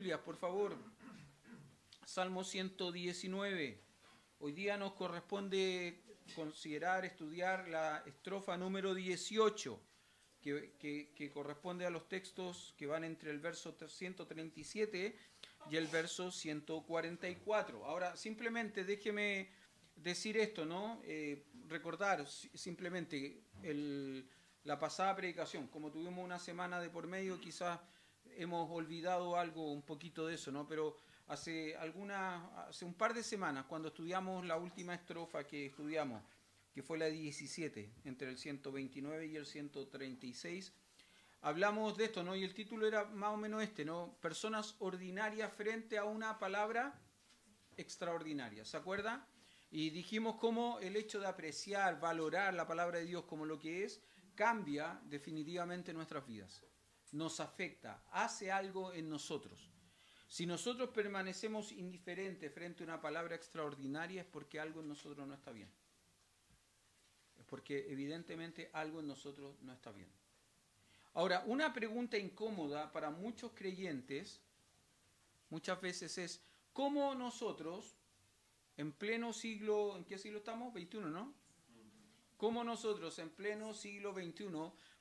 Biblias, por favor. Salmo 119. Hoy día nos corresponde considerar, estudiar la estrofa número 18, que corresponde a los textos que van entre el verso 137 y el verso 144. Ahora, simplemente déjeme decir esto, ¿no? Recordar simplemente la pasada predicación. Como tuvimos una semana de por medio, quizás hemos olvidado algo, un poquito de eso, ¿no? Pero hace un par de semanas, cuando estudiamos la última estrofa que estudiamos, que fue la 17, entre el 129 y el 136, hablamos de esto, ¿no? Y el título era más o menos este, ¿no? Personas ordinarias frente a una palabra extraordinaria. ¿Se acuerda? Y dijimos cómo el hecho de apreciar, valorar la palabra de Dios como lo que es, cambia definitivamente nuestras vidas. Nos afecta, hace algo en nosotros. Si nosotros permanecemos indiferentes frente a una palabra extraordinaria es porque algo en nosotros no está bien. Es porque evidentemente algo en nosotros no está bien. Ahora, una pregunta incómoda para muchos creyentes muchas veces es ¿cómo nosotros, en pleno siglo, ¿en qué siglo estamos? 21, ¿no? ¿Cómo nosotros en pleno siglo XXI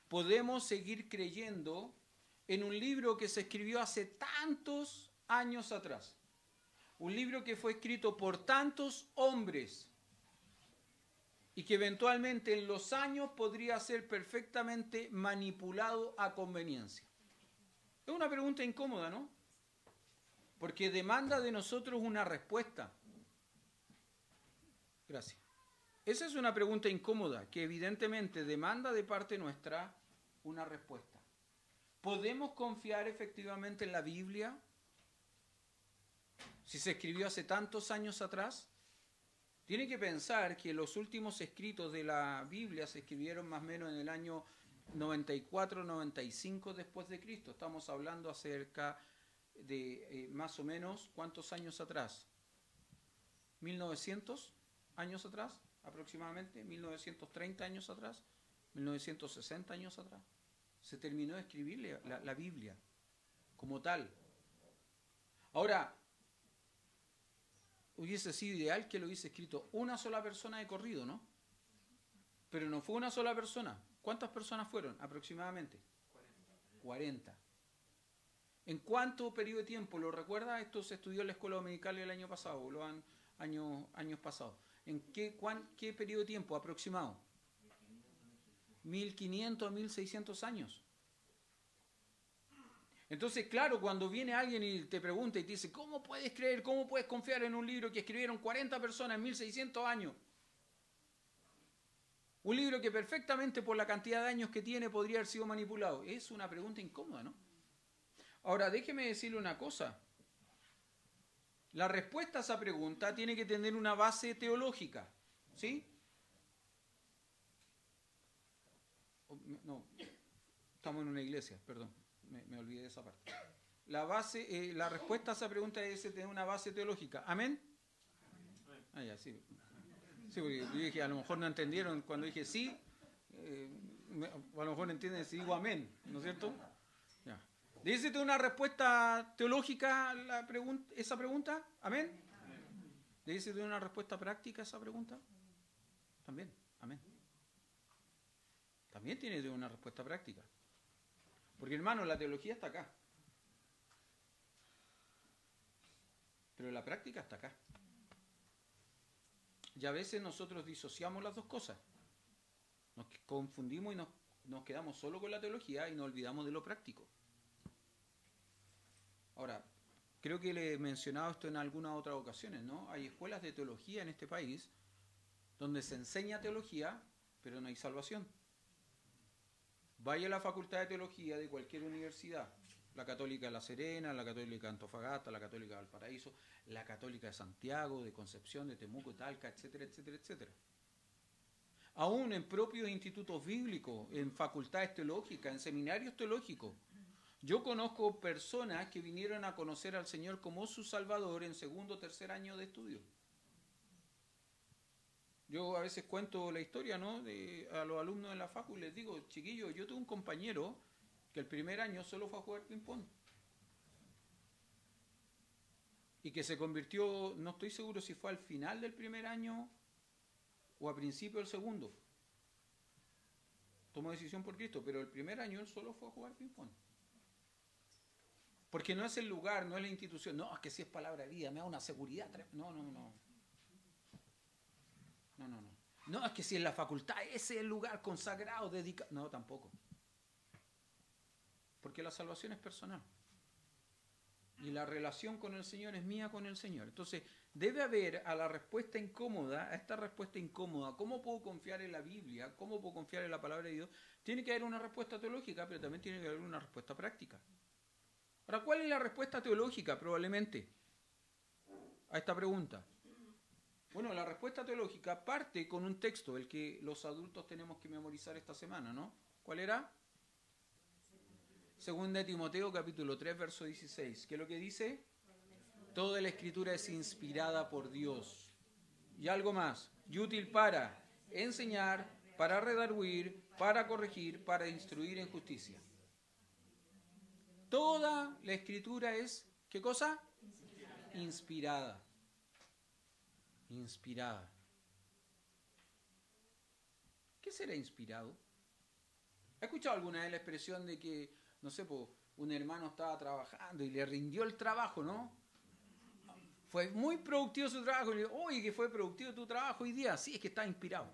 podemos seguir creyendo en un libro que se escribió hace tantos años atrás? Un libro que fue escrito por tantos hombres y que eventualmente en los años podría ser perfectamente manipulado a conveniencia. Es una pregunta incómoda, ¿no? Porque demanda de nosotros una respuesta. Gracias. Esa es una pregunta incómoda que evidentemente demanda de parte nuestra una respuesta. ¿Podemos confiar efectivamente en la Biblia? Si se escribió hace tantos años atrás, tiene que pensar que los últimos escritos de la Biblia se escribieron más o menos en el año 94-95 después de Cristo. Estamos hablando acerca de más o menos, ¿cuántos años atrás? 1900 años atrás, aproximadamente, 1930 años atrás, 1960 años atrás. Se terminó de escribir la Biblia como tal. Ahora, hubiese sido ideal que lo hubiese escrito una sola persona de corrido, ¿no? Pero no fue una sola persona. ¿Cuántas personas fueron aproximadamente? 40. ¿En cuánto periodo de tiempo? ¿Lo recuerda? Esto se estudió en la escuela dominical el año pasado, años pasados. ¿En qué periodo de tiempo aproximado? 1500 a 1600 años. Entonces, claro, cuando viene alguien y te pregunta y te dice, ¿cómo puedes creer, cómo puedes confiar en un libro que escribieron 40 personas en 1600 años? Un libro que perfectamente por la cantidad de años que tiene podría haber sido manipulado. Es una pregunta incómoda, ¿no? Ahora, déjeme decirle una cosa. La respuesta a esa pregunta tiene que tener una base teológica, ¿sí? No, estamos en una iglesia, perdón, me olvidé de esa parte. La respuesta a esa pregunta debe tener una base teológica. ¿Amén? Ah, ya, sí. Sí, porque yo dije, a lo mejor no entendieron cuando dije sí, a lo mejor no entienden si digo amén, ¿no es cierto? Ya. ¿Debe tener una respuesta teológica esa pregunta? ¿Amén? ¿Debe tener una respuesta práctica esa pregunta? También, amén. También tiene una respuesta práctica. Porque, hermano, la teología está acá. Pero la práctica está acá. Y a veces nosotros disociamos las dos cosas. Nos confundimos y nos quedamos solo con la teología y nos olvidamos de lo práctico. Ahora, creo que le he mencionado esto en algunas otras ocasiones, ¿no? Hay escuelas de teología en este país donde se enseña teología, pero no hay salvación. Vaya a la facultad de teología de cualquier universidad, la Católica de La Serena, la Católica de Antofagasta, la Católica de Valparaíso, la Católica de Santiago, de Concepción, de Temuco, Talca, etcétera, etcétera, etcétera. Aún en propios institutos bíblicos, en facultades teológicas, en seminarios teológicos. Yo conozco personas que vinieron a conocer al Señor como su Salvador en segundo o tercer año de estudio. Yo a veces cuento la historia, ¿no? A los alumnos de la facu les digo, chiquillos, yo tuve un compañero que el primer año solo fue a jugar ping-pong. y que se convirtió, no estoy seguro si fue al final del primer año o a principio del segundo. Tomó decisión por Cristo, pero el primer año él solo fue a jugar ping-pong. Porque no es el lugar, no es la institución. No, es que si es palabra de vida, me da una seguridad. No. No, es que si es la facultad, ese es el lugar consagrado, dedicado. No, tampoco. Porque la salvación es personal. Y la relación con el Señor es mía con el Señor. Entonces, debe haber a la respuesta incómoda, a esta respuesta incómoda, ¿cómo puedo confiar en la Biblia? ¿Cómo puedo confiar en la palabra de Dios? Tiene que haber una respuesta teológica, pero también tiene que haber una respuesta práctica. Ahora, ¿cuál es la respuesta teológica probablemente a esta pregunta? Bueno, la respuesta teológica parte con un texto, el que los adultos tenemos que memorizar esta semana, ¿no? ¿Cuál era? Segunda de Timoteo, capítulo 3, verso 16. ¿Qué es lo que dice? Toda la Escritura es inspirada por Dios. Y algo más, y útil para enseñar, para redarguir, para corregir, para instruir en justicia. Toda la Escritura es, ¿qué cosa? Inspirada. Inspirada. ¿Qué será inspirado? ¿Ha escuchado alguna vez la expresión de que, no sé, un hermano estaba trabajando y le rindió el trabajo, ¿no? Fue muy productivo su trabajo. Y le digo, oye, que fue productivo tu trabajo hoy día. Sí, es que está inspirado.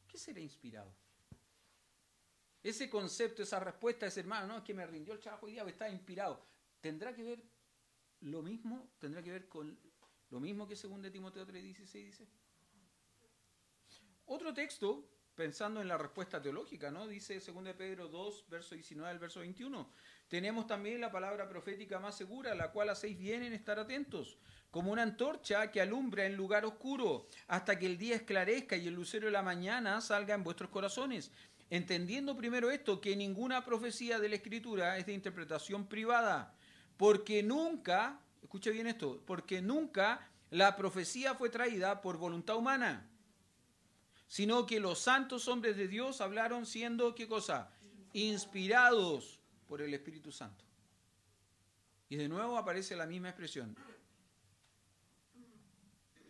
¿Qué será inspirado? Ese concepto, esa respuesta de ese hermano, no, es que me rindió el trabajo hoy día, está inspirado. ¿Tendrá que ver lo mismo? ¿Tendrá que ver con lo mismo que 2 Timoteo 3:16 dice? Otro texto, pensando en la respuesta teológica, ¿no? Dice 2 Pedro 2, verso 19 al verso 21. Tenemos también la palabra profética más segura, la cual hacéis bien en estar atentos, como una antorcha que alumbra en lugar oscuro, hasta que el día esclarezca y el lucero de la mañana salga en vuestros corazones. Entendiendo primero esto, que ninguna profecía de la Escritura es de interpretación privada, porque nunca, escuche bien esto, porque nunca la profecía fue traída por voluntad humana, sino que los santos hombres de Dios hablaron siendo, ¿qué cosa? Inspirados por el Espíritu Santo. Y de nuevo aparece la misma expresión.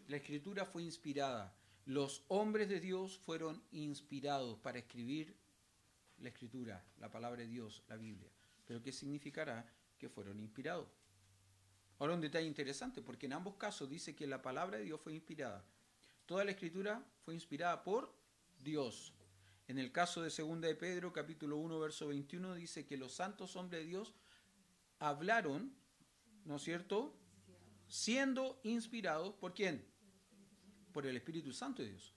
La Escritura fue inspirada. Los hombres de Dios fueron inspirados para escribir la Escritura, la palabra de Dios, la Biblia. ¿Pero qué significará que fueron inspirados? Ahora un detalle interesante, porque en ambos casos dice que la palabra de Dios fue inspirada. Toda la Escritura fue inspirada por Dios. En el caso de 2 de Pedro, capítulo 1, verso 21, dice que los santos hombres de Dios hablaron, ¿no es cierto?, siendo inspirados, ¿por quién? Por el Espíritu Santo de Dios.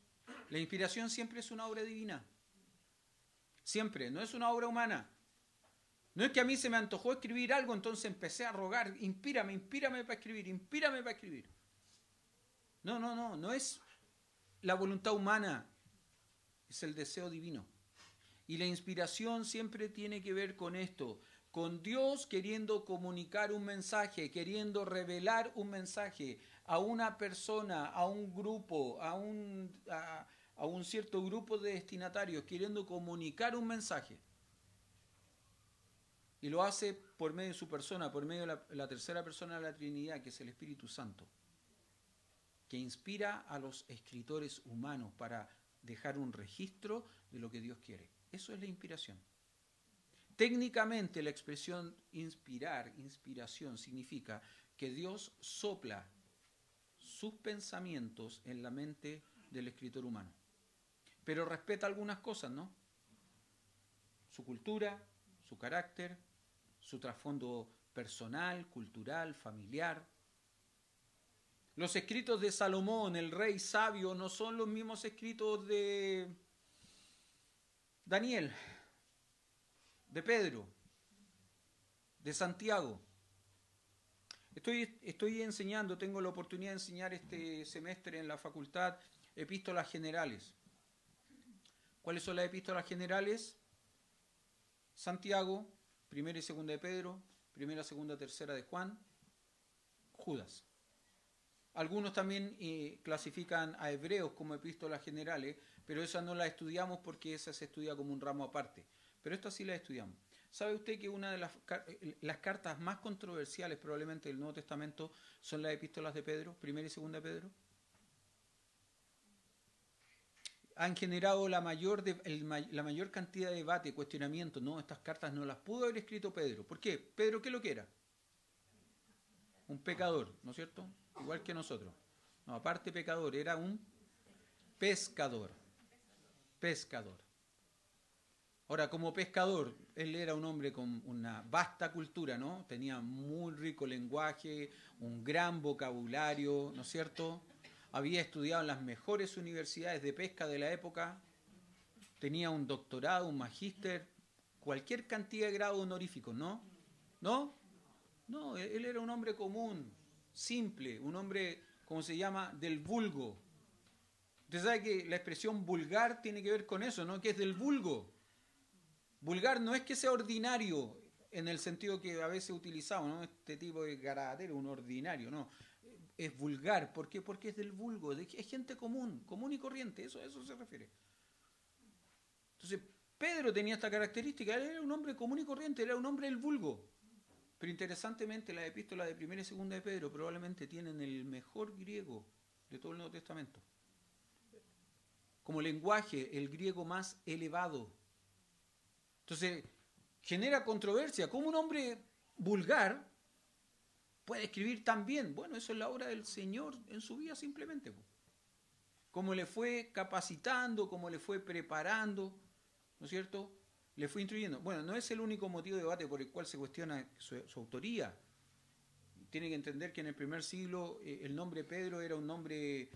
La inspiración siempre es una obra divina. Siempre, no es una obra humana. No es que a mí se me antojó escribir algo, entonces empecé a rogar, inspírame para escribir, inspírame para escribir. No es la voluntad humana, es el deseo divino. Y la inspiración siempre tiene que ver con esto, con Dios queriendo comunicar un mensaje, queriendo revelar un mensaje a una persona, a un grupo, a un cierto grupo de destinatarios, queriendo comunicar un mensaje. Y lo hace por medio de su persona, por medio de la tercera persona de la Trinidad, que es el Espíritu Santo, que inspira a los escritores humanos para dejar un registro de lo que Dios quiere. Eso es la inspiración. Técnicamente la expresión inspirar, inspiración, significa que Dios sopla sus pensamientos en la mente del escritor humano. Pero respeta algunas cosas, ¿no? Su cultura, su carácter, su trasfondo personal, cultural, familiar. Los escritos de Salomón, el rey sabio, no son los mismos escritos de Daniel, de Pedro, de Santiago. Estoy enseñando, tengo la oportunidad de enseñar este semestre en la facultad epístolas generales. ¿Cuáles son las epístolas generales? Santiago, 1 y 2 de Pedro, 1, 2, 3 de Juan, Judas. Algunos también clasifican a Hebreos como epístolas generales, pero esas no las estudiamos porque esa se estudia como un ramo aparte. Pero estas sí las estudiamos. ¿Sabe usted que una de las cartas más controversiales probablemente del Nuevo Testamento son las epístolas de Pedro, primera y segunda de Pedro? Han generado la mayor cantidad de debate, cuestionamiento. No, estas cartas no las pudo haber escrito Pedro. ¿Por qué? Pedro, ¿qué es lo que era? Un pecador, ¿no es cierto? Igual que nosotros. No, aparte pecador, era un pescador. Pescador. Ahora, como pescador, él era un hombre con una vasta cultura, ¿no? Tenía muy rico lenguaje, un gran vocabulario, ¿no es cierto? Había estudiado en las mejores universidades de pesca de la época, tenía un doctorado, un magíster, cualquier cantidad de grados honoríficos, ¿no? ¿No? No, él era un hombre común, simple, un hombre, ¿cómo se llama?, del vulgo. Usted sabe que la expresión vulgar tiene que ver con eso, ¿no? Que es del vulgo. Vulgar no es que sea ordinario, en el sentido que a veces utilizamos, ¿no? Este tipo de garatero, un ordinario, ¿no? Es vulgar. ¿Por qué? Porque es del vulgo, es gente común, común y corriente, eso se refiere. Entonces, Pedro tenía esta característica, él era un hombre común y corriente, era un hombre del vulgo. Pero interesantemente, las epístolas de primera y segunda de Pedro probablemente tienen el mejor griego de todo el Nuevo Testamento. Como lenguaje, el griego más elevado. Entonces, genera controversia. ¿Cómo un hombre vulgar puede escribir tan bien? Bueno, eso es la obra del Señor en su vida simplemente. Cómo le fue capacitando, cómo le fue preparando, ¿no es cierto? Le fue instruyendo. Bueno, no es el único motivo de debate por el cual se cuestiona su autoría. Tiene que entender que en el primer siglo el nombre Pedro era un nombre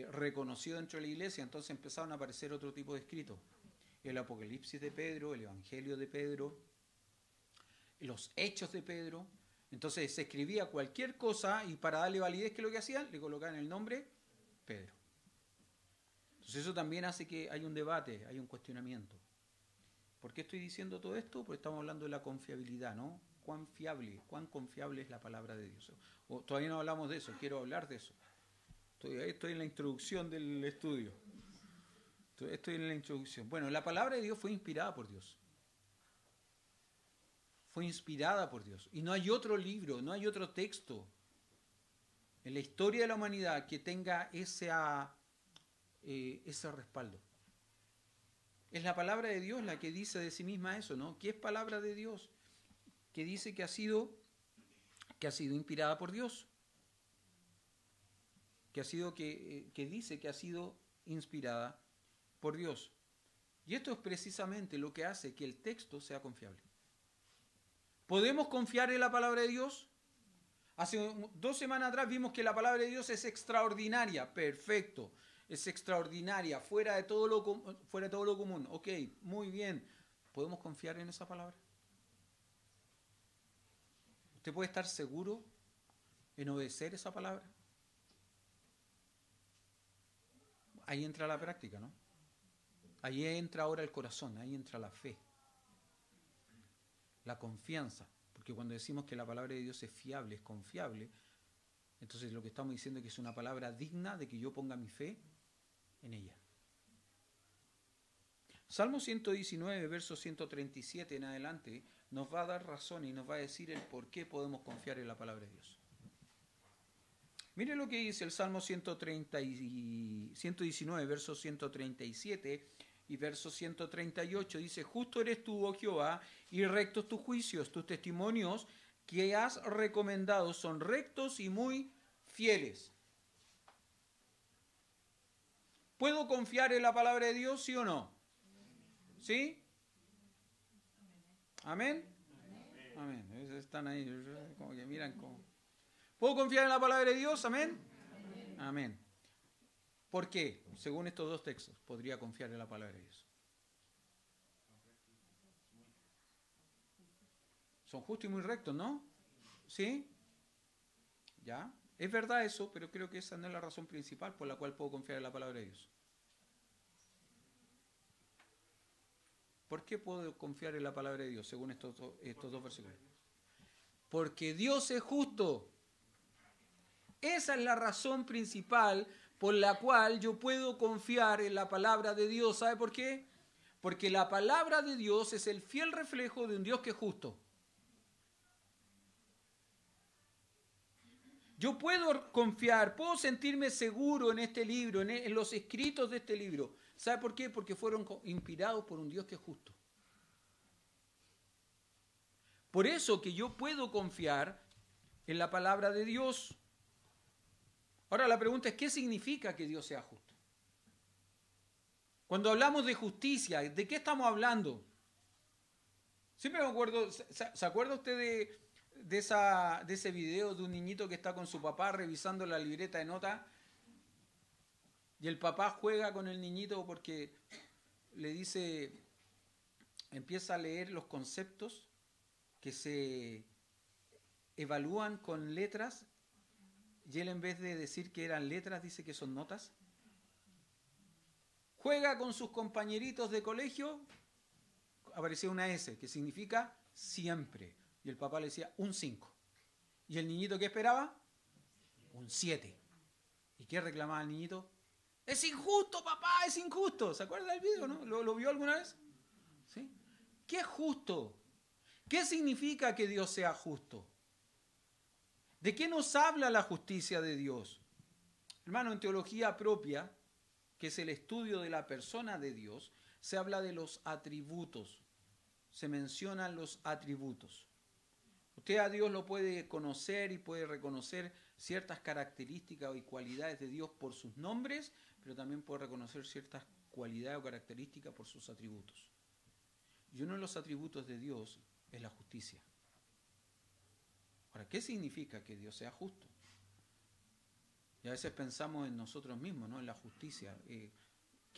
reconocido dentro de la iglesia, entonces empezaron a aparecer otro tipo de escritos. El Apocalipsis de Pedro, el Evangelio de Pedro, los Hechos de Pedro. Entonces se escribía cualquier cosa y para darle validez, ¿qué es lo que hacían? Le colocaban el nombre Pedro. Entonces eso también hace que haya un debate, hay un cuestionamiento. ¿Por qué estoy diciendo todo esto? Porque estamos hablando de la confiabilidad, ¿no? Cuán confiable es la palabra de Dios. Todavía no hablamos de eso, quiero hablar de eso. Estoy en la introducción del estudio. Estoy en la introducción. Bueno, la palabra de Dios fue inspirada por Dios. Fue inspirada por Dios. Y no hay otro libro, no hay otro texto en la historia de la humanidad que tenga ese respaldo. Es la palabra de Dios la que dice de sí misma eso, ¿no? ¿Qué es palabra de Dios? Que dice que ha sido inspirada por Dios. Que dice que ha sido inspirada por Dios. Y esto es precisamente lo que hace que el texto sea confiable. ¿Podemos confiar en la palabra de Dios? Hace 2 semanas atrás vimos que la palabra de Dios es extraordinaria. Perfecto. Es extraordinaria, fuera de todo lo común. Ok, muy bien. ¿Podemos confiar en esa palabra? ¿Usted puede estar seguro en obedecer esa palabra? Ahí entra la práctica, ¿no? Ahí entra ahora el corazón, ahí entra la fe, la confianza. Porque cuando decimos que la palabra de Dios es fiable, es confiable, entonces lo que estamos diciendo es que es una palabra digna de que yo ponga mi fe en ella. Salmo 119, verso 137 en adelante, nos va a dar razón y nos va a decir el por qué podemos confiar en la palabra de Dios. Mire lo que dice el Salmo 119, verso 137 y verso 138. Dice, justo eres tú, oh Jehová, y rectos tus juicios, tus testimonios que has recomendado son rectos y muy fieles. ¿Puedo confiar en la palabra de Dios, sí o no? ¿Sí? ¿Amén? Amén. Están ahí, como que miran como... ¿Puedo confiar en la palabra de Dios? ¿Amén? Amén. ¿Por qué? Según estos 2 textos, podría confiar en la palabra de Dios. Son justos y muy rectos, ¿no? ¿Sí? ¿Ya? Es verdad eso, pero creo que esa no es la razón principal por la cual puedo confiar en la palabra de Dios. ¿Por qué puedo confiar en la palabra de Dios, según estos 2 versículos? Porque Dios es justo. Esa es la razón principal por la cual yo puedo confiar en la palabra de Dios. ¿Sabe por qué? Porque la palabra de Dios es el fiel reflejo de un Dios que es justo. Yo puedo confiar, puedo sentirme seguro en este libro, en los escritos de este libro. ¿Sabe por qué? Porque fueron inspirados por un Dios que es justo. Por eso que yo puedo confiar en la palabra de Dios. Ahora la pregunta es, ¿qué significa que Dios sea justo? Cuando hablamos de justicia, ¿de qué estamos hablando? Siempre me acuerdo, ¿se acuerda usted de ese video de un niñito que está con su papá revisando la libreta de notas? Y el papá juega con el niñito porque le dice, empieza a leer los conceptos que se evalúan con letras, y él en vez de decir que eran letras dice que son notas. Juega con sus compañeritos de colegio, aparecía una S, que significa siempre. Y el papá le decía un 5. ¿Y el niñito qué esperaba? Un 7. ¿Y qué reclamaba el niñito? ¡Es injusto, papá! ¡Es injusto! ¿Se acuerda del video, no? ¿Lo vio alguna vez? ¿Sí? ¿Qué es justo? ¿Qué significa que Dios sea justo? ¿De qué nos habla la justicia de Dios? Hermano, en teología propia, que es el estudio de la persona de Dios, se habla de los atributos. Se mencionan los atributos. Usted a Dios lo puede conocer y puede reconocer ciertas características y cualidades de Dios por sus nombres, pero también puede reconocer ciertas cualidades o características por sus atributos. Y uno de los atributos de Dios es la justicia. Ahora, ¿qué significa que Dios sea justo? Y a veces pensamos en nosotros mismos, ¿no? En la justicia. ¿Qué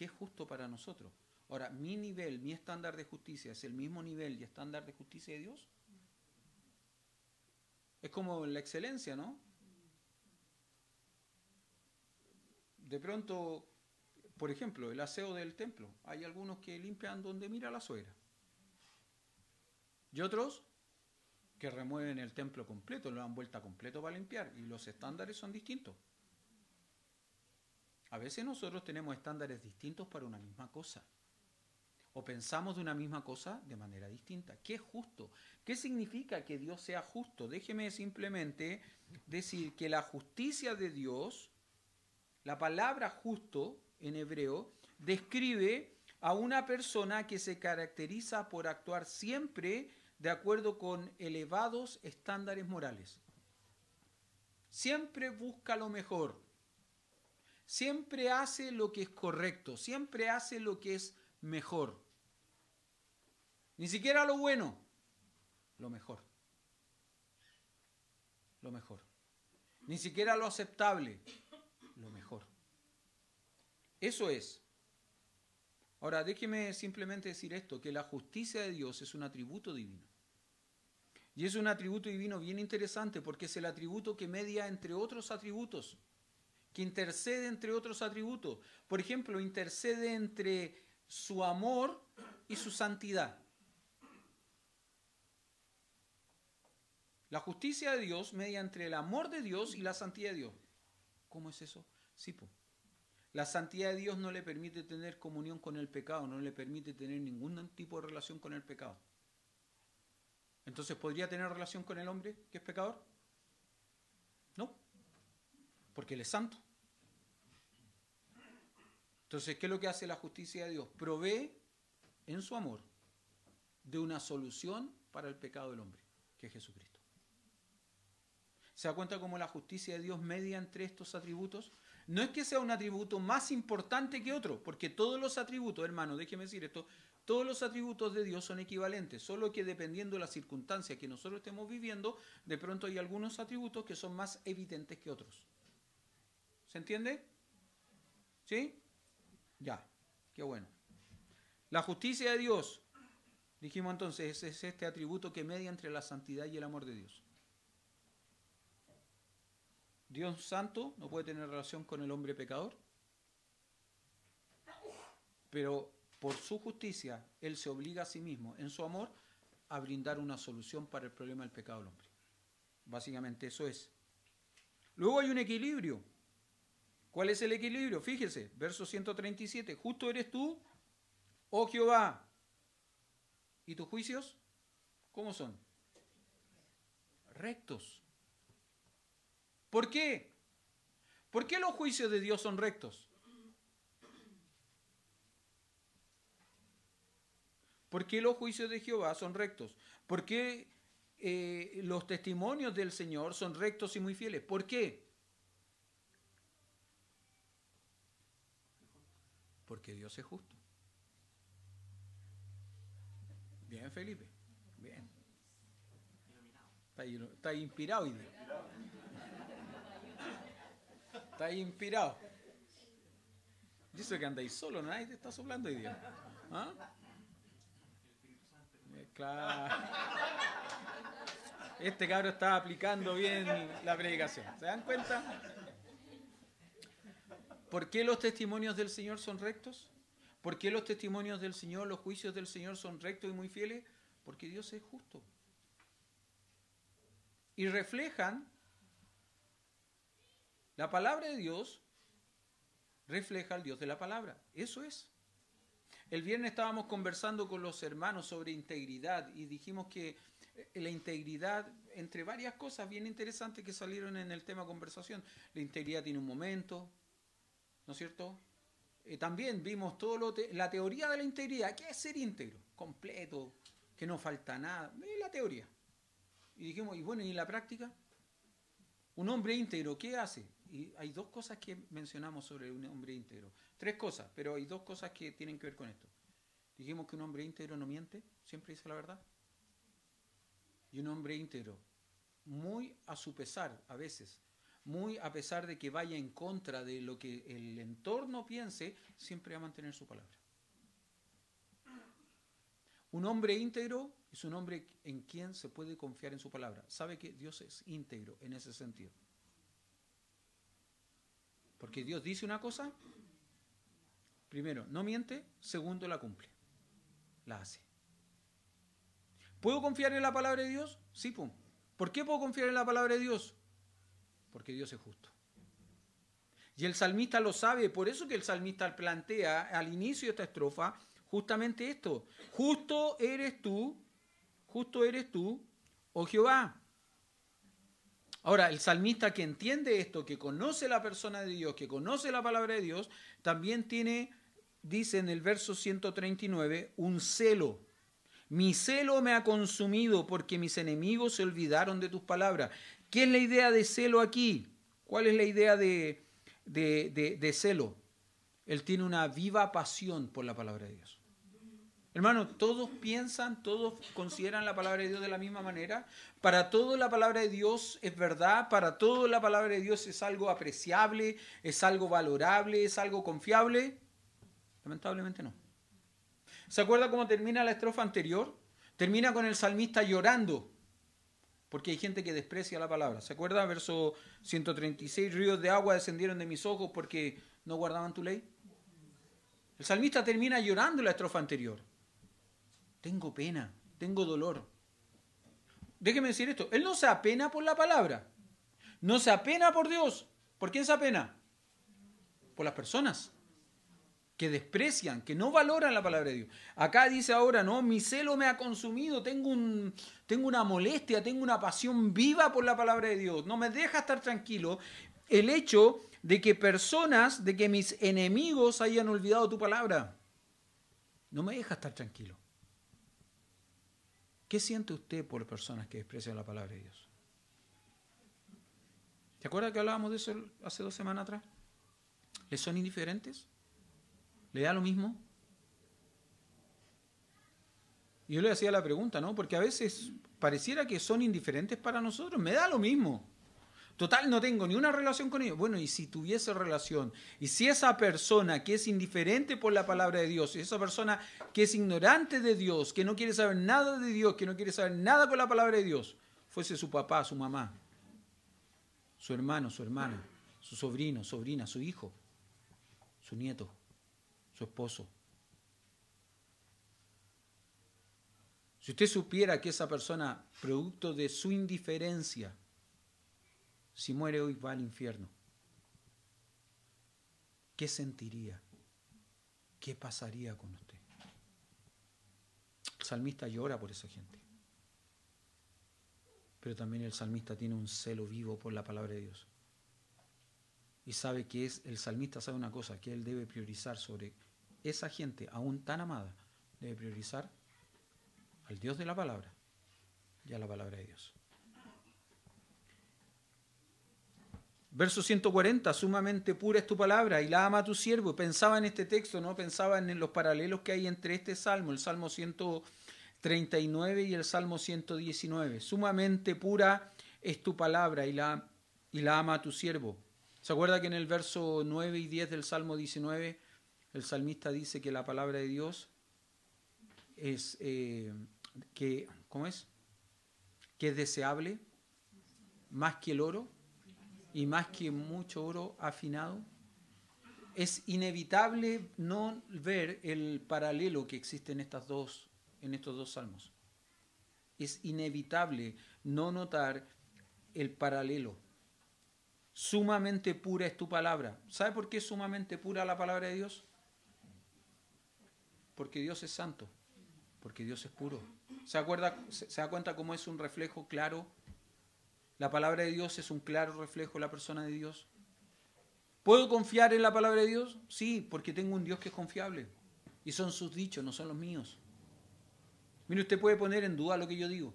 es justo para nosotros? Ahora, mi nivel, mi estándar de justicia, ¿es el mismo nivel y estándar de justicia de Dios? Es como la excelencia, ¿no? De pronto, por ejemplo, el aseo del templo. Hay algunos que limpian donde mira la suegra. Y otros que remueven el templo completo, lo dan vuelta completo para limpiar. Y los estándares son distintos. A veces nosotros tenemos estándares distintos para una misma cosa. O pensamos de una misma cosa de manera distinta. ¿Qué es justo? ¿Qué significa que Dios sea justo? Déjeme simplemente decir que la justicia de Dios, la palabra justo en hebreo, describe a una persona que se caracteriza por actuar siempre de acuerdo con elevados estándares morales. Siempre busca lo mejor. Siempre hace lo que es correcto. Siempre hace lo que es mejor. Ni siquiera lo bueno, lo mejor. Lo mejor. Ni siquiera lo aceptable, lo mejor. Eso es. Ahora, déjeme simplemente decir esto, que la justicia de Dios es un atributo divino. Y es un atributo divino bien interesante porque es el atributo que media entre otros atributos, que intercede entre otros atributos. Por ejemplo, intercede entre su amor y su santidad. La justicia de Dios media entre el amor de Dios y la santidad de Dios. ¿Cómo es eso? Sí, pues. La santidad de Dios no le permite tener comunión con el pecado, no le permite tener ningún tipo de relación con el pecado. Entonces, ¿podría tener relación con el hombre que es pecador? No, porque él es santo. Entonces, ¿qué es lo que hace la justicia de Dios? Provee en su amor de una solución para el pecado del hombre, que es Jesucristo. ¿Se da cuenta cómo la justicia de Dios media entre estos atributos? No es que sea un atributo más importante que otro, porque todos los atributos, hermano, déjeme decir esto, todos los atributos de Dios son equivalentes, solo que dependiendo de las circunstancias que nosotros estemos viviendo, de pronto hay algunos atributos que son más evidentes que otros. ¿Se entiende? ¿Sí? Ya, qué bueno. La justicia de Dios, dijimos entonces, es este atributo que media entre la santidad y el amor de Dios. Dios santo no puede tener relación con el hombre pecador, pero por su justicia, Él se obliga a sí mismo, en su amor, a brindar una solución para el problema del pecado del hombre. Básicamente eso es. Luego hay un equilibrio. ¿Cuál es el equilibrio? Fíjese, verso 137, justo eres tú, oh Jehová, ¿y tus juicios? ¿Cómo son? Rectos. ¿Por qué? ¿Por qué los juicios de Dios son rectos? ¿Por qué los juicios de Jehová son rectos? ¿Por qué los testimonios del Señor son rectos y muy fieles? ¿Por qué? Porque Dios es justo. Bien, Felipe. Bien. Está inspirado hoy día. Está inspirado. Dice que andáis solo, nadie te está soplando hoy día. ¿Ah? Claro. Este cabro está aplicando bien la predicación. ¿Se dan cuenta? ¿Por qué los testimonios del Señor son rectos? ¿Por qué los testimonios del Señor, los juicios del Señor son rectos y muy fieles? Porque Dios es justo. Y reflejan, la palabra de Dios refleja al Dios de la palabra. Eso es. El viernes estábamos conversando con los hermanos sobre integridad y dijimos que la integridad, entre varias cosas bien interesantes que salieron en el tema conversación, la integridad tiene un momento, ¿no es cierto? También vimos la teoría de la integridad. ¿Qué es ser íntegro? Completo, que no falta nada. Es la teoría. Y dijimos, y bueno, ¿y la práctica? Un hombre íntegro, ¿qué hace? Y hay dos cosas que mencionamos sobre un hombre íntegro. Tres cosas, pero hay dos cosas que tienen que ver con esto. Dijimos que un hombre íntegro no miente, siempre dice la verdad. Y un hombre íntegro, muy a su pesar, a veces, muy a pesar de que vaya en contra de lo que el entorno piense, siempre va a mantener su palabra. Un hombre íntegro es un hombre en quien se puede confiar en su palabra. Sabe que Dios es íntegro en ese sentido. Porque Dios dice una cosa, primero, no miente, segundo, la cumple, la hace. ¿Puedo confiar en la palabra de Dios? Sí, pum. ¿Por qué puedo confiar en la palabra de Dios? Porque Dios es justo. Y el salmista lo sabe, por eso que el salmista plantea al inicio de esta estrofa justamente esto. Justo eres tú, oh Jehová. Ahora, el salmista que entiende esto, que conoce la persona de Dios, que conoce la palabra de Dios, también dice en el verso 139, un celo. Mi celo me ha consumido porque mis enemigos se olvidaron de tus palabras. ¿Qué es la idea de celo aquí? ¿Cuál es la idea de celo? Él tiene una viva pasión por la palabra de Dios. Hermano, todos piensan, todos consideran la palabra de Dios de la misma manera. Para todos la palabra de Dios es verdad, para todos la palabra de Dios es algo apreciable, es algo valorable, es algo confiable. Lamentablemente no. ¿Se acuerda cómo termina la estrofa anterior? Termina con el salmista llorando, porque hay gente que desprecia la palabra. ¿Se acuerda? Verso 136, ríos de agua descendieron de mis ojos porque no guardaban tu ley. El salmista termina llorando la estrofa anterior. Tengo pena, tengo dolor. Déjeme decir esto, él no se apena por la palabra, no se apena por Dios. ¿Por quién se apena? Por las personas que desprecian, que no valoran la palabra de Dios. Acá dice ahora, no, mi celo me ha consumido, tengo una molestia, tengo una pasión viva por la palabra de Dios, no me deja estar tranquilo el hecho de que mis enemigos hayan olvidado tu palabra. No me deja estar tranquilo. ¿Qué siente usted por personas que desprecian la palabra de Dios? ¿Se acuerda que hablábamos de eso hace 2 semanas atrás? ¿Les son indiferentes? ¿Le da lo mismo? Y yo le hacía la pregunta, ¿no? Porque a veces pareciera que son indiferentes para nosotros. Me da lo mismo. Total, no tengo ni una relación con ellos. Bueno, y si tuviese relación, y si esa persona que es indiferente por la palabra de Dios, y esa persona que es ignorante de Dios, que no quiere saber nada de Dios, que no quiere saber nada con la palabra de Dios, fuese su papá, su mamá, su hermano, su hermana, su sobrino, sobrina, su hijo, su nieto, su esposo. Si usted supiera que esa persona, producto de su indiferencia, si muere hoy va al infierno, ¿qué sentiría? ¿Qué pasaría con usted? El salmista llora por esa gente. Pero también el salmista tiene un celo vivo por la palabra de Dios. Y sabe que el salmista sabe una cosa, que él debe priorizar sobre esa gente aún tan amada, debe priorizar al Dios de la palabra y a la palabra de Dios. Verso 140, sumamente pura es tu palabra y la ama tu siervo. Pensaba en este texto, ¿no? Pensaba en los paralelos que hay entre este salmo, el Salmo 139 y el Salmo 119. Sumamente pura es tu palabra y la ama tu siervo. ¿Se acuerda que en el verso 9 y 10 del Salmo 19 el salmista dice que la palabra de Dios es, ¿cómo es? Que es deseable más que el oro y más que mucho oro afinado. Es inevitable no ver el paralelo que existe en estos dos salmos. Es inevitable no notar el paralelo. Sumamente pura es tu palabra. ¿Sabe por qué es sumamente pura la palabra de Dios? Porque Dios es santo, porque Dios es puro. ¿Se da cuenta cómo es un reflejo claro? La palabra de Dios es un claro reflejo de la persona de Dios. ¿Puedo confiar en la palabra de Dios? Sí, porque tengo un Dios que es confiable. Y son sus dichos, no son los míos. Mire, usted puede poner en duda lo que yo digo.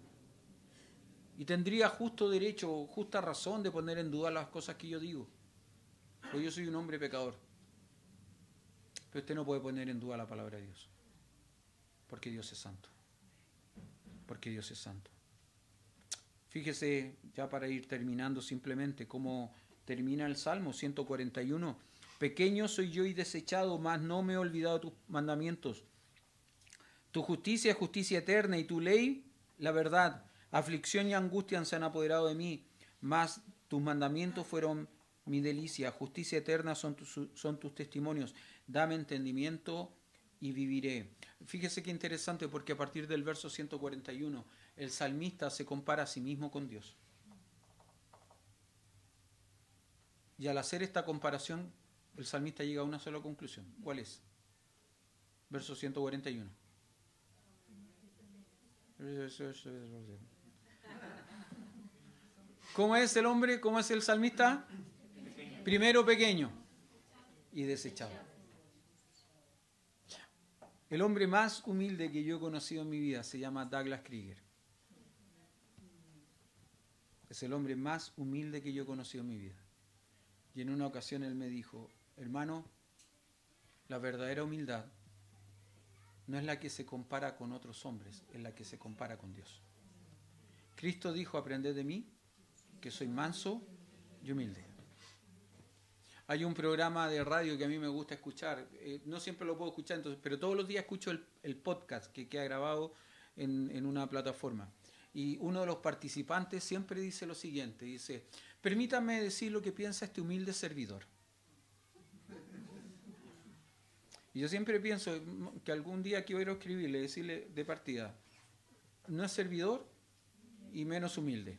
Y tendría justo derecho, justa razón de poner en duda las cosas que yo digo. Porque yo soy un hombre pecador. Pero usted no puede poner en duda la palabra de Dios. Porque Dios es santo. Porque Dios es santo. Fíjese, ya para ir terminando simplemente, cómo termina el Salmo 141. Pequeño soy yo y desechado, mas no me he olvidado tus mandamientos. Tu justicia es justicia eterna y tu ley, la verdad. Aflicción y angustia se han apoderado de mí, mas tus mandamientos fueron mi delicia. Justicia eterna son tus testimonios. Dame entendimiento y viviré. Fíjese qué interesante, porque a partir del verso 141, el salmista se compara a sí mismo con Dios. Y al hacer esta comparación, el salmista llega a una sola conclusión. ¿Cuál es? Verso 141. ¿Cómo es el hombre? ¿Cómo es el salmista? Primero pequeño y desechado. El hombre más humilde que yo he conocido en mi vida se llama Douglas Krieger. Es el hombre más humilde que yo he conocido en mi vida. Y en una ocasión él me dijo, hermano, la verdadera humildad no es la que se compara con otros hombres, es la que se compara con Dios. Cristo dijo, aprended de mí, que soy manso y humilde. Hay un programa de radio que a mí me gusta escuchar, no siempre lo puedo escuchar, pero todos los días escucho el podcast que queda grabado en una plataforma. Y uno de los participantes siempre dice lo siguiente, dice, permítame decir lo que piensa este humilde servidor. Y yo siempre pienso que algún día quiero escribirle, decirle de partida, no es servidor y menos humilde.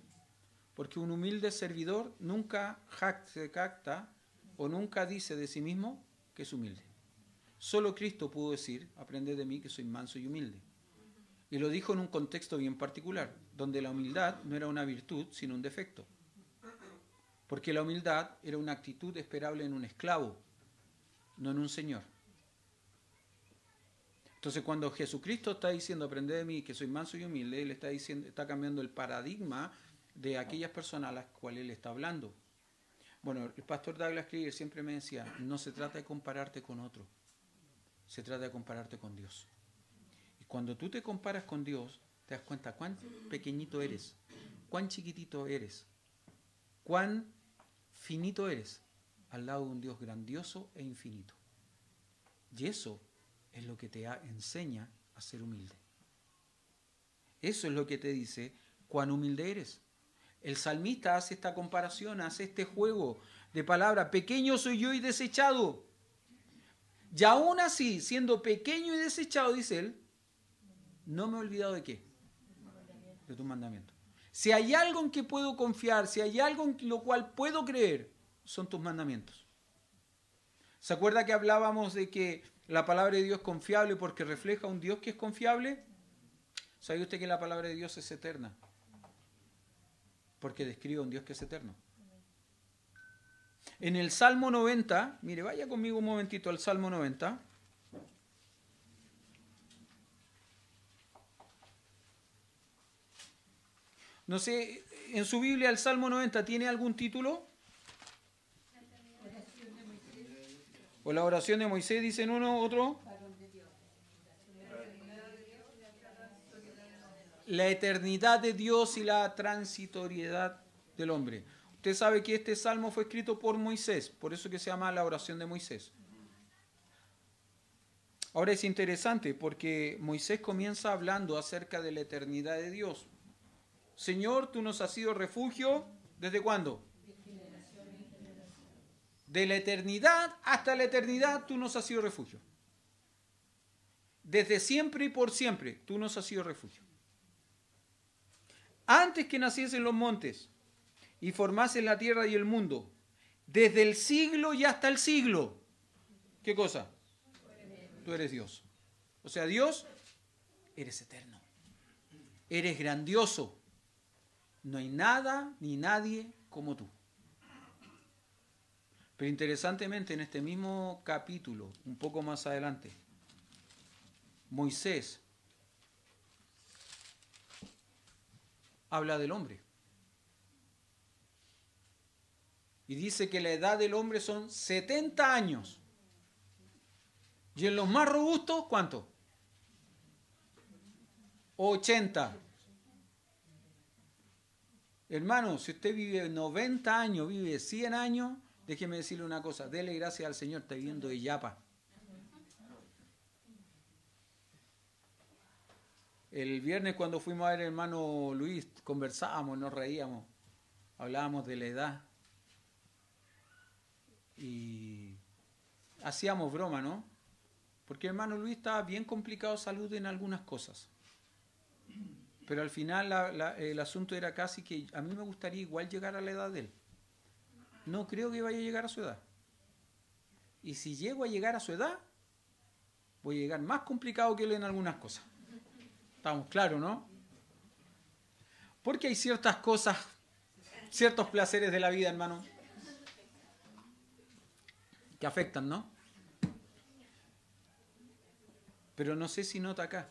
Porque un humilde servidor nunca se jacta o nunca dice de sí mismo que es humilde. Solo Cristo pudo decir, aprended de mí que soy manso y humilde. Y lo dijo en un contexto bien particular, donde la humildad no era una virtud, sino un defecto. Porque la humildad era una actitud esperable en un esclavo, no en un señor. Entonces, cuando Jesucristo está diciendo, aprended de mí que soy manso y humilde, Él está cambiando el paradigma de aquellas personas a las cuales Él está hablando. Bueno, el pastor Douglas Krieger siempre me decía, no se trata de compararte con otro, se trata de compararte con Dios. Y cuando tú te comparas con Dios, te das cuenta cuán pequeñito eres, cuán chiquitito eres, cuán finito eres al lado de un Dios grandioso e infinito. Y eso es lo que te enseña a ser humilde. Eso es lo que te dice cuán humilde eres. El salmista hace esta comparación, hace este juego de palabras. Pequeño soy yo y desechado. Y aún así, siendo pequeño y desechado, dice él, no me he olvidado de qué? De tus mandamientos. Si hay algo en que puedo confiar, si hay algo en lo cual puedo creer, son tus mandamientos. ¿Se acuerda que hablábamos de que la palabra de Dios es confiable porque refleja un Dios que es confiable? ¿Sabe usted que la palabra de Dios es eterna? Porque describe a un Dios que es eterno. En el Salmo 90, mire, vaya conmigo un momentito al Salmo 90. No sé, en su Biblia el Salmo 90 ¿tiene algún título? ¿O la oración de Moisés, dicen uno, otro? La eternidad de Dios y la transitoriedad del hombre. Usted sabe que este salmo fue escrito por Moisés, por eso que se llama la oración de Moisés. Ahora es interesante porque Moisés comienza hablando acerca de la eternidad de Dios. Señor, tú nos has sido refugio, ¿desde cuándo? De la eternidad hasta la eternidad tú nos has sido refugio. Desde siempre y por siempre tú nos has sido refugio. Antes que naciesen los montes y formasen la tierra y el mundo, desde el siglo y hasta el siglo, ¿qué cosa? Tú eres Dios. O sea, Dios, eres eterno. Eres grandioso. No hay nada ni nadie como tú. Pero interesantemente, en este mismo capítulo, un poco más adelante, Moisés habla del hombre. Y dice que la edad del hombre son 70 años. Y en los más robustos, ¿cuánto? 80. Hermano, si usted vive 90 años, vive 100 años, déjeme decirle una cosa, dele gracias al Señor, está viviendo de yapa. El viernes cuando fuimos a ver al hermano Luis, conversábamos, nos reíamos, hablábamos de la edad y hacíamos broma, ¿no? Porque el hermano Luis estaba bien complicado de salud en algunas cosas. Pero al final el asunto era casi que a mí me gustaría igual llegar a la edad de él. No creo que vaya a llegar a su edad. Y si llego a llegar a su edad, voy a llegar más complicado que él en algunas cosas. Estamos claros, ¿no? Porque hay ciertas cosas, ciertos placeres de la vida, hermano, que afectan, ¿no? Pero no sé si nota acá.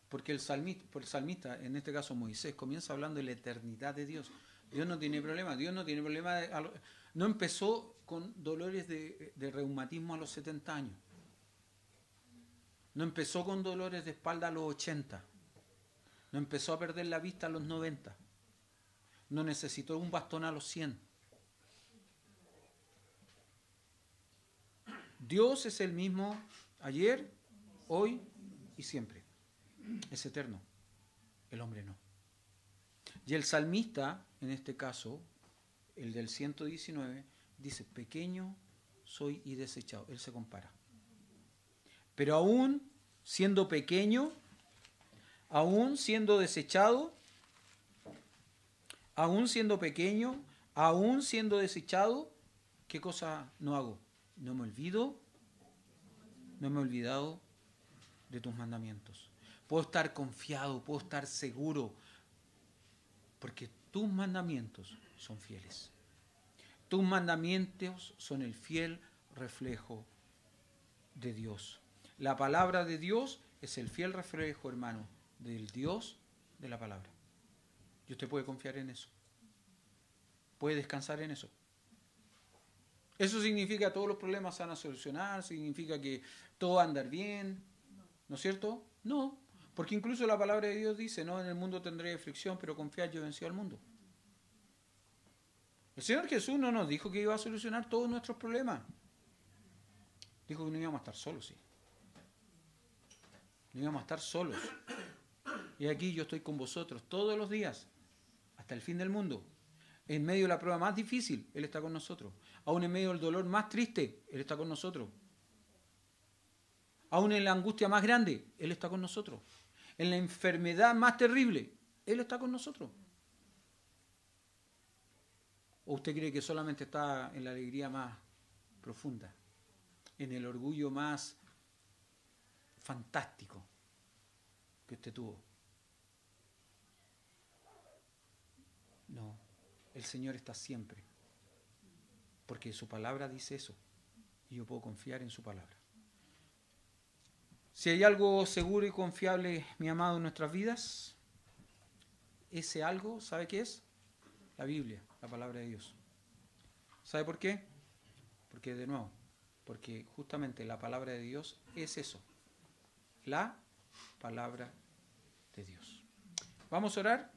Porque el salmista, en este caso Moisés, comienza hablando de la eternidad de Dios. Dios no tiene problema. Dios no tiene problema. No empezó con dolores de reumatismo a los 70 años. No empezó con dolores de espalda a los 80. No empezó a perder la vista a los 90. No necesitó un bastón a los 100. Dios es el mismo ayer, hoy y siempre. Es eterno. El hombre no. Y el salmista, en este caso, el del 119, dice, pequeño soy y desechado. Él se compara. Pero aún siendo pequeño, aún siendo desechado, aún siendo pequeño, aún siendo desechado, ¿qué cosa no hago? No me olvido, no me he olvidado de tus mandamientos. Puedo estar confiado, puedo estar seguro, porque tus mandamientos son fieles. Tus mandamientos son el fiel reflejo de Dios. La palabra de Dios es el fiel reflejo, hermano, del Dios de la palabra. Y usted puede confiar en eso. Puede descansar en eso. ¿Eso significa que todos los problemas se van a solucionar? ¿Significa que todo va a andar bien? ¿No es cierto? No. Porque incluso la palabra de Dios dice, no, en el mundo tendré aflicción, pero confiad, yo vencí al mundo. El Señor Jesús no nos dijo que iba a solucionar todos nuestros problemas. Dijo que no íbamos a estar solos, sí. No íbamos a estar solos. Y aquí yo estoy con vosotros todos los días, hasta el fin del mundo. En medio de la prueba más difícil, Él está con nosotros. Aún en medio del dolor más triste, Él está con nosotros. Aún en la angustia más grande, Él está con nosotros. En la enfermedad más terrible, Él está con nosotros. ¿O usted cree que solamente está en la alegría más profunda? En el orgullo más fantástico. que usted tuvo. No, el Señor está siempre, porque su palabra dice eso, y yo puedo confiar en su palabra. Si hay algo seguro y confiable, mi amado, en nuestras vidas, ese algo, ¿sabe qué es? La Biblia, la palabra de Dios. ¿Sabe por qué? Porque, de nuevo, porque justamente la palabra de Dios es eso, la palabra de Dios. Vamos a orar.